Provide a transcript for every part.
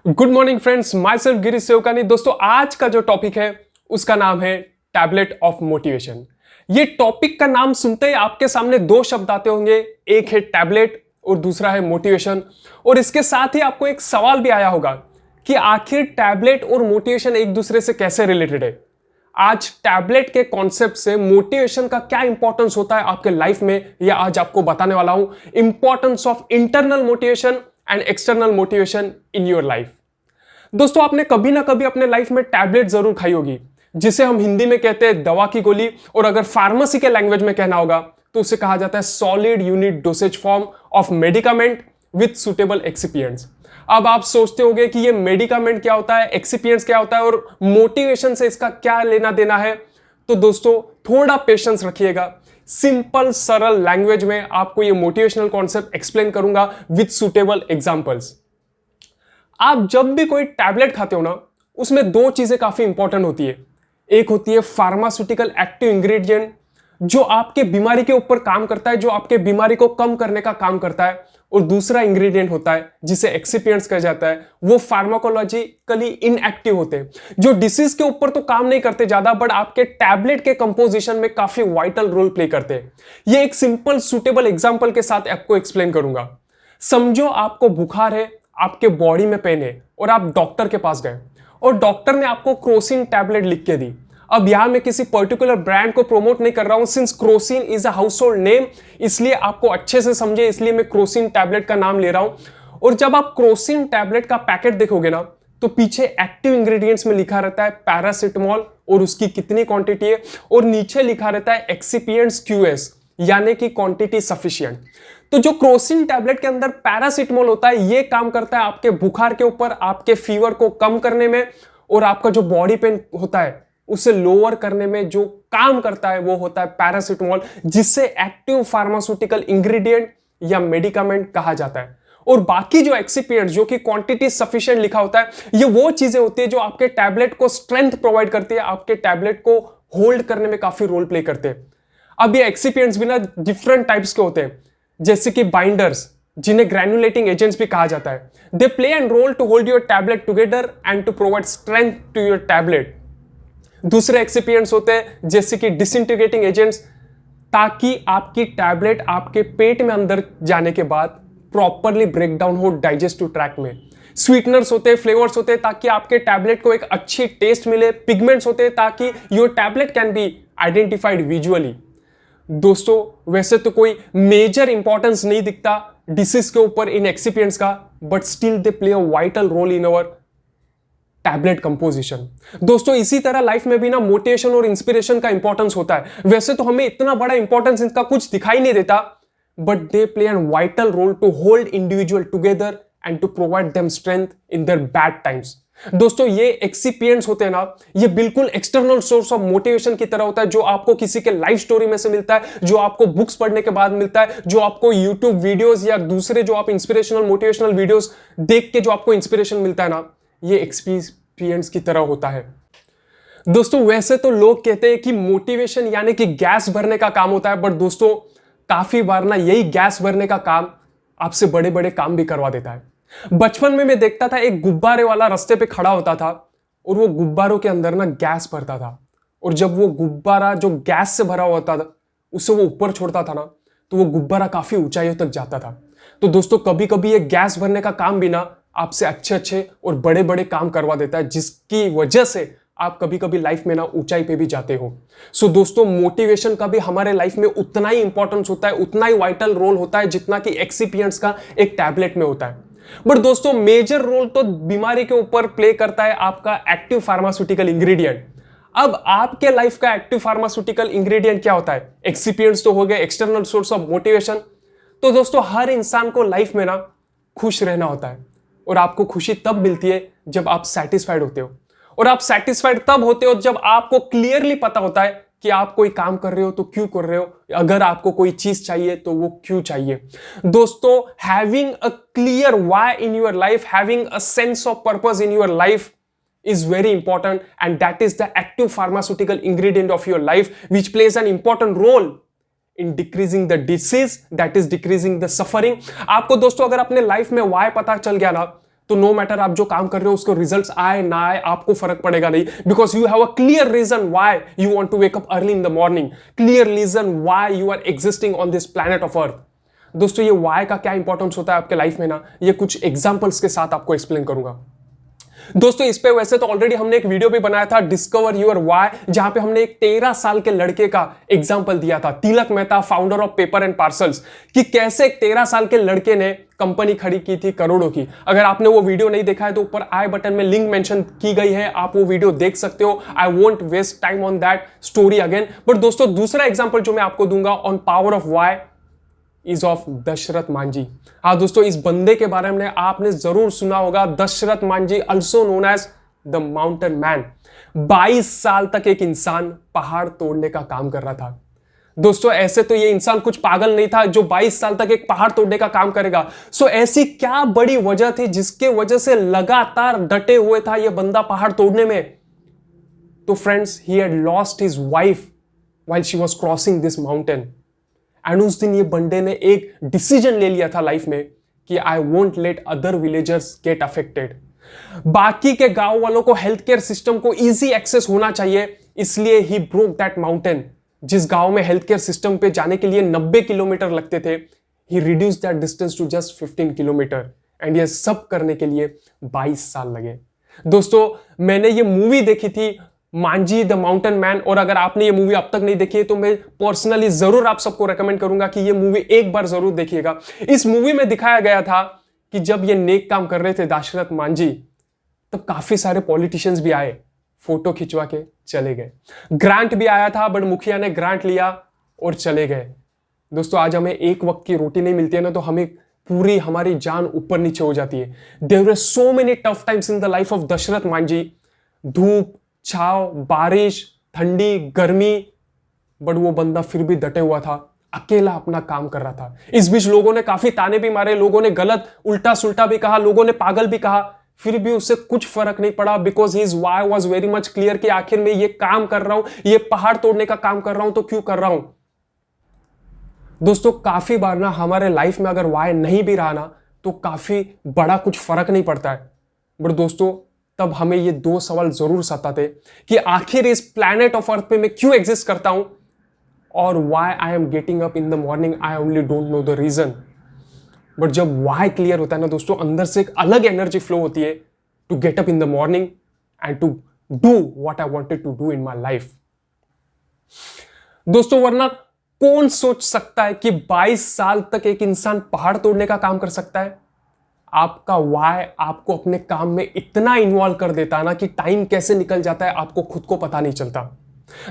Good morning friends, myself Girish Sevakani. दोस्तों, आज का जो टॉपिक है उसका नाम है टैबलेट ऑफ मोटिवेशन। ये टॉपिक का नाम सुनते ही आपके सामने दो शब्द आते होंगे, एक है टैबलेट और दूसरा है मोटिवेशन। और इसके साथ ही आपको एक सवाल भी आया होगा कि आखिर टैबलेट और मोटिवेशन एक दूसरे से कैसे रिलेटेड है। आज टैबलेट के कॉन्सेप्ट से मोटिवेशन का क्या इंपॉर्टेंस होता है आपके लाइफ में, यह आज आपको बताने वाला हूं। Importance of internal motivation and external motivation in your life. दोस्तों, आपने कभी ना कभी अपने लाइफ में टैबलेट जरूर खाई होगी, जिसे हम हिंदी में कहते हैं दवा की गोली, और अगर फार्मेसी के लैंग्वेज में कहना होगा तो उसे कहा जाता है solid unit dosage form of medicament with suitable excipients. अब आप सोचते होंगे कि ये मेडिकामेंट क्या होता है, एक्सिपिएंट्स क्या होता है और मोटिवेशन से इसका क्या लेना देना है। तो दोस्तों, थोड़ा पेशेंस रखिएगा। सिंपल सरल लैंग्वेज में आपको ये मोटिवेशनल कॉन्सेप्ट एक्सप्लेन करूंगा विद सुटेबल एग्जांपल्स। आप जब भी कोई टैबलेट खाते हो ना, उसमें दो चीजें काफी इंपॉर्टेंट होती है। एक होती है फार्मास्यूटिकल एक्टिव इंग्रेडिएंट, जो आपके बीमारी के ऊपर काम करता है, जो आपके बीमारी को कम करने का काम करता है। और दूसरा इंग्रेडिएंट होता है जिसे एक्सिपिएंट्स कहा जाता है, वो फार्माकोलॉजिकली इनएक्टिव होते हैं, जो डिसीज के ऊपर तो काम नहीं करते ज्यादा, बट आपके टैबलेट के कंपोजिशन में काफी वाइटल रोल प्ले करते हैं। ये एक सिंपल सुटेबल एग्जांपल के साथ आपको एक्सप्लेन करूंगा। समझो आपको बुखार है, आपके बॉडी में पेन है और आप डॉक्टर के पास गए और डॉक्टर ने आपको क्रोसिन टैबलेट लिख के दी। अब यहां मैं किसी पर्टिकुलर ब्रांड को प्रमोट नहीं कर रहा हूं, since Crocin is a house hold name, इसलिए आपको अच्छे से समझे, इसलिए मैं क्रोसिन टैबलेट का नाम ले रहा हूं। और जब आप क्रोसिन टैबलेट का पैकेट देखोगे ना, तो पीछे एक्टिव इंग्रेडिएंट्स में लिखा रहता है पैरासिटामोल और उसकी कितनी क्वांटिटी है, और नीचे लिखा रहता है एक्सिपिएंट्स QS, यानी कि क्वांटिटी सफिशिएंट। तो जो क्रोसिन टैबलेट के अंदर पैरासिटामोल होता है, ये काम करता है आपके बुखार के ऊपर, आपके फीवर को कम करने में, और आपका जो बॉडी पेन होता है उसे लोअर करने में जो काम करता है वो होता है पैरासिटामोल, जिससे एक्टिव फार्मास्यूटिकल इंग्रेडिएंट या मेडिकामेंट कहा जाता है। और बाकी जो एक्सिपिएंट जो कि क्वांटिटी सफिशिएंट लिखा होता है, ये वो चीजें होती है जो आपके टैबलेट को स्ट्रेंथ प्रोवाइड करती है, आपके टैबलेट को होल्ड करने में काफी रोल प्ले करते हैं। अब ये एक्सिपिएंट्स भी ना डिफरेंट टाइप्स के होते हैं, जैसे कि बाइंडर्स, जिन्हें ग्रैन्युलेटिंग एजेंट्स भी कहा जाता है। They play an role to hold your tablet together and to provide strength to your tablet. दूसरे एक्सिपिएंट्स होते हैं जैसे कि डिसइंटीग्रेटिंग एजेंट्स, ताकि आपकी टैबलेट आपके पेट में अंदर जाने के बाद प्रॉपरली ब्रेक डाउन हो डाइजेस्टिव ट्रैक्ट में। स्वीटनर्स होते हैं, फ्लेवर्स होते हैं, ताकि आपके टैबलेट को एक अच्छी टेस्ट मिले। पिगमेंट्स होते हैं ताकि your tablet can be identified visually. दोस्तों, वैसे तो कोई मेजर इंपॉर्टेंस नहीं दिखता डिसीज के ऊपर इन एक्सिपिएंट्स का, but still they play a vital role in our tablet composition. दोस्तों, इसी तरह लाइफ में भी ना मोटिवेशन और इंस्पिरेशन का इंपॉर्टेंस होता है। वैसे तो हमें इतना बड़ा इंपॉर्टेंस इनका कुछ दिखाई नहीं देता, but they play an vital role to hold individual together and to provide them strength in their bad times. दोस्तों, ये एक्सिपिएंट्स होते हैं ना, ये बिल्कुल एक्सटर्नल सोर्स ऑफ मोटिवेशन की तरह होता है, जो आपको किसी के लाइफ स्टोरी में से मिलता है, जो आपको बुक्स पढ़ने के बाद मिलता है, जो आपको यूट्यूब वीडियोस या दूसरे जो आप इंस्पिरेशनल मोटिवेशनल वीडियोस देख के जो आपको इंस्पिरेशन मिलता है ना, ये एक्सपीरियंस की तरह होता है। दोस्तों, वैसे तो लोग कहते हैं कि मोटिवेशन यानी कि गैस भरने का काम होता है, बट दोस्तों काफी बार ना यही गैस भरने का काम आपसे बड़े बड़े काम भी करवा देता है। बचपन में मैं देखता था एक गुब्बारे वाला रास्ते पे खड़ा होता था और वो गुब्बारों के अंदर ना गैस भरता था, और जब वो गुब्बारा जो गैस से भरा होता था उसे वो ऊपर छोड़ता था ना, तो वो गुब्बारा काफी ऊंचाइयों तक जाता था। तो दोस्तों, कभी कभी ये गैस भरने का काम भी ना आपसे अच्छे अच्छे और बड़े बड़े काम करवा देता है, जिसकी वजह से आप कभी कभी लाइफ में ना ऊंचाई पे भी जाते हो। सो दोस्तों, मोटिवेशन का भी हमारे लाइफ में उतना ही इंपॉर्टेंस होता है, उतना ही वाइटल रोल होता है, जितना कि एक्सिपिएंट्स का एक टैबलेट में होता है। बट दोस्तों, मेजर रोल तो बीमारी के ऊपर प्ले करता है आपका एक्टिव फार्मास्यूटिकल इंग्रेडिएंट। अब आपके लाइफ का एक्टिव फार्मास्यूटिकल इंग्रेडिएंट क्या होता है? एक्सिपिएंट्स तो हो गए, एक्सटर्नल सोर्स ऑफ मोटिवेशन। तो दोस्तों, हर इंसान को लाइफ में ना खुश रहना होता है, और आपको खुशी तब मिलती है जब आप सेटिस्फाइड होते हो, और आप सेटिस्फाइड तब होते हो जब आपको क्लियरली पता होता है कि आप कोई काम कर रहे हो तो क्यों कर रहे हो, अगर आपको कोई चीज चाहिए तो वो क्यों चाहिए। दोस्तों, having a clear why in your life, having a sense of purpose in your life is very important, and that is the active pharmaceutical ingredient of your life, which plays an important role in decreasing the disease, that is decreasing the suffering। आपको दोस्तों अगर अपने life में why पता चल गया ना, तो नो मैटर आप जो काम कर रहे हो उसको रिजल्ट्स आए ना आए आपको फर्क पड़ेगा नहीं, because you have a clear reason why you want to wake up early in the morning, clear reason why you are existing on this planet of earth. दोस्तों ये व्हाई का क्या इंपॉर्टेंस होता है आपके लाइफ में ना, ये कुछ एग्जांपल्स के साथ आपको एक्सप्लेन करूंगा। दोस्तों इस पे वैसे तो ऑलरेडी हमने एक वीडियो भी बनाया था, डिस्कवर योर व्हाई, जहां पे हमने एक 13 साल के लड़के का एग्जांपल दिया था, Tilak Mehta, founder of paper and parcels, कि कैसे एक 13 साल के लड़के ने कंपनी खड़ी की थी करोड़ों की। अगर आपने वो वीडियो नहीं देखा है तो ऊपर आई बटन में लिंक मेंशन की गई है, आप वो वीडियो देख सकते हो। I won't waste time on that story again. But दोस्तों दूसरा एग्जांपल जो मैं आपको दूंगा on power of why is of Dashrath Manjhi. हाँ दोस्तों इस बंदे के बारे में आपने जरूर सुना होगा, Dashrath Manjhi also known as the mountain man. 22 साल तक एक इंसान पहाड़ तोड़ने का काम कर रहा था। दोस्तों ऐसे तो ये इंसान कुछ पागल नहीं था जो 22 साल तक एक पहाड़ तोड़ने का काम करेगा। सो ऐसी क्या बड़ी वजह थी जिसके वजह से लगातार डटे हुए था ये बंदा पहाड़ तोड़ने में? तो friends he had lost his wife while she was crossing this mountain. And उस दिन ये बंदे ने एक डिसीजन ले लिया था लाइफ में कि I won't let other villagers get affected. बाकी के गांव वालों को हेल्थ केयर सिस्टम को इजी एक्सेस होना चाहिए, इसलिए ही ब्रोक दैट माउंटेन। जिस गांव में हेल्थ केयर सिस्टम पे जाने के लिए 90 किलोमीटर लगते थे, he reduce that distance to just 15 kilometre. And ये सब करने के लिए 22 साल लगे। दोस्तों मैंने ये मूवी देखी थी मांझी द माउंटेन मैन, और अगर आपने ये मूवी अब तक नहीं देखी है तो मैं पर्सनली जरूर आप सबको रेकमेंड करूंगा कि ये मूवी एक बार जरूर देखिएगा। इस मूवी में दिखाया गया था कि जब ये नेक काम कर रहे थे दशरथ मांझी, तब काफी सारे पॉलिटिशियंस भी आए, फोटो खिंचवा के चले गए। ग्रांट भी आया था बट मुखिया ने ग्रांट लिया और चले गए। दोस्तों आज हमें एक वक्त की रोटी नहीं मिलती है ना, तो हमें पूरी हमारी जान ऊपर नीचे हो जाती है। There were so many tough times in the life of Dashrath Manjhi, धूप छाव, बारिश, ठंडी, गर्मी, बट वो बंदा फिर भी डटे हुआ था, अकेला अपना काम कर रहा था। इस बीच लोगों ने काफी ताने भी मारे, लोगों ने गलत उल्टा सुल्टा भी कहा, लोगों ने पागल भी कहा, फिर भी उससे कुछ फर्क नहीं पड़ा, because his why was very much clear कि आखिर में ये काम कर रहा हूं, ये पहाड़ तोड़ने का काम कर रहा हूं तो क्यों कर रहा हूं। दोस्तों काफी बार ना हमारे लाइफ में अगर व्हाई नहीं भी रहा ना तो काफी बड़ा कुछ फर्क नहीं पड़ता है। बट दोस्तों तब हमें ये दो सवाल जरूर सताते कि आखिर इस प्लैनेट ऑफ अर्थ पे मैं क्यों एग्जिस्ट करता हूं, और why I am getting up in the morning I only don't know the reason. But जब व्हाई क्लियर होता है ना दोस्तों, अंदर से एक अलग एनर्जी फ्लो होती है to get up in the morning and to do what I wanted to do in my life. दोस्तों वरना कौन सोच सकता है कि 22 साल तक एक इंसान पहाड़ तोड़ने का काम कर सकता है? आपका व्हाई आपको अपने काम में इतना इन्वॉल्व कर देता है ना कि टाइम कैसे निकल जाता है आपको खुद को पता नहीं चलता।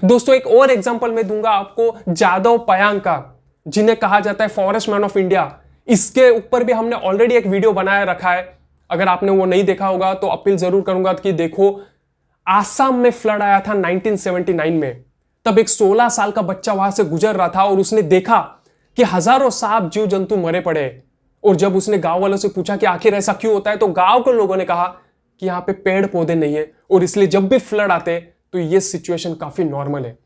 दोस्तों एक और एग्जांपल मैं दूंगा आपको, जादव पयांग का, जिन्हें कहा जाता है फॉरेस्ट मैन ऑफ इंडिया। इसके ऊपर भी हमने ऑलरेडी एक वीडियो बनाया रखा है, अगर आपने वो नहीं देखा होगा तो अपील जरूर करूंगा कि देखो। आसाम में फ्लड आया था 1979 में, तब एक 16 साल का बच्चा वहां से गुजर रहा था और उसने देखा कि हजारों सांप जीव जंतु मरे पड़े। और जब उसने गांव वालों से पूछा कि आखिर ऐसा क्यों होता है, तो गांव के लोगों ने कहा कि यहाँ पे पेड़ पौधे नहीं है और इसलिए जब भी फ्लड आते तो ये सिचुएशन काफी नॉर्मल है।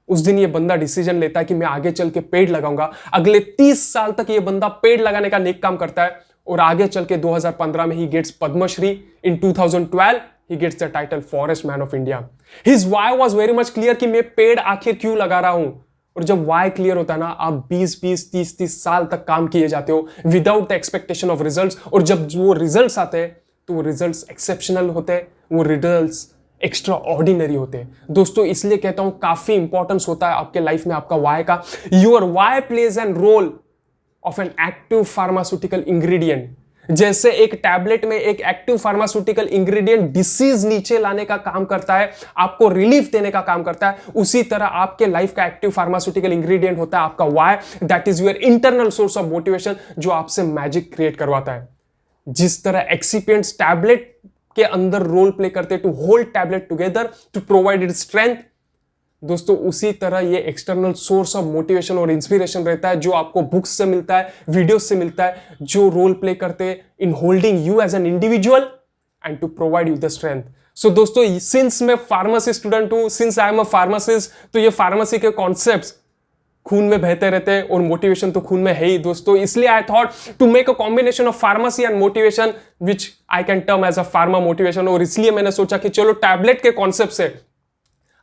उस दिन ये बंदा डिसीजन लेता है कि मैं आगे चल के पेड़ लगाऊंगा। अगले 30 साल तक ये बंदा पेड़ लगाने का नेक काम करता है और आगे चल के 2015 में ही गेट्स पद्मश्री। इन 2012 ही gets the title forest man of India. His why was very much clear कि मैं पेड़ आखिर क्यों लगा रहा हूं। और जब वाई क्लियर होता है ना, आप 20-20, 30-30 साल तक काम किए जाते हो without the expectation of results. और जब वो रिजल्ट्स आते हैं तो वो रिजल्ट्स एक्सेप्शनल होते हैं, वो रिजल्ट्स एक्स्ट्रा ऑर्डिनरी होते हैं। दोस्तों इसलिए कहता हूं काफी इंपॉर्टेंस होता है आपके लाइफ में आपका वाई का। Your why plays an role of an active pharmaceutical ingredient. जैसे एक टैबलेट में एक एक्टिव फार्मास्यूटिकल इंग्रेडिएंट डिसीज नीचे लाने का काम करता है, आपको रिलीफ देने का काम करता है, उसी तरह आपके लाइफ का एक्टिव फार्मास्यूटिकल इंग्रेडिएंट होता है आपका why. That is your internal source of motivation, जो आपसे मैजिक क्रिएट करवाता है। जिस तरह एक्सिपिएंट्स टैबलेट के अंदर रोल प्ले करते to hold tablet together to provide it strength, दोस्तों उसी तरह ये एक्सटर्नल सोर्स ऑफ मोटिवेशन और इंस्पिरेशन रहता है जो आपको बुक्स से मिलता है, वीडियोस से मिलता है, जो रोल प्ले करते हैं in holding you as an individual and to provide you the strength. So दोस्तों सिंस मैं फार्मेसी स्टूडेंट हूं, since I am a pharmacist, तो ये फार्मेसी के कॉन्सेप्ट्स खून में बहते रहते हैं और मोटिवेशन तो खून में है ही दोस्तों। इसलिए I thought to make a combination of pharmacy and motivation which I can term as a pharma motivation. और इसलिए मैंने सोचा कि चलो टैबलेट के कॉन्सेप्ट से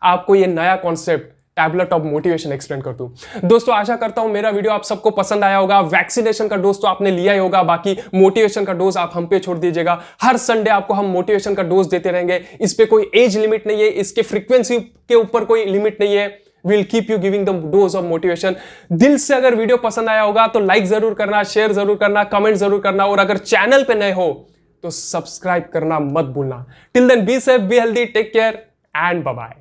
आपको ये नया concept tablet of motivation explain कर दूं। दोस्तों आशा करता हूं मेरा वीडियो आप सबको पसंद आया होगा। वैक्सीनेशन का डोज तो आपने लिया ही होगा, बाकी मोटिवेशन का डोज आप हम पे छोड़ दीजिएगा। हर संडे आपको हम मोटिवेशन का डोज देते रहेंगे। इस पे कोई एज लिमिट नहीं है, इसके फ्रीक्वेंसी के ऊपर कोई लिमिट नहीं है। Will keep you giving the dose of motivation. दिल से अगर वीडियो पसंद आया होगा तो लाइक जरूर करना, शेयर जरूर करना, कमेंट जरूर करना, और अगर चैनल पे नए हो तो सब्सक्राइब करना मत भूलना। Till then be safe, be healthy, take care and bye bye.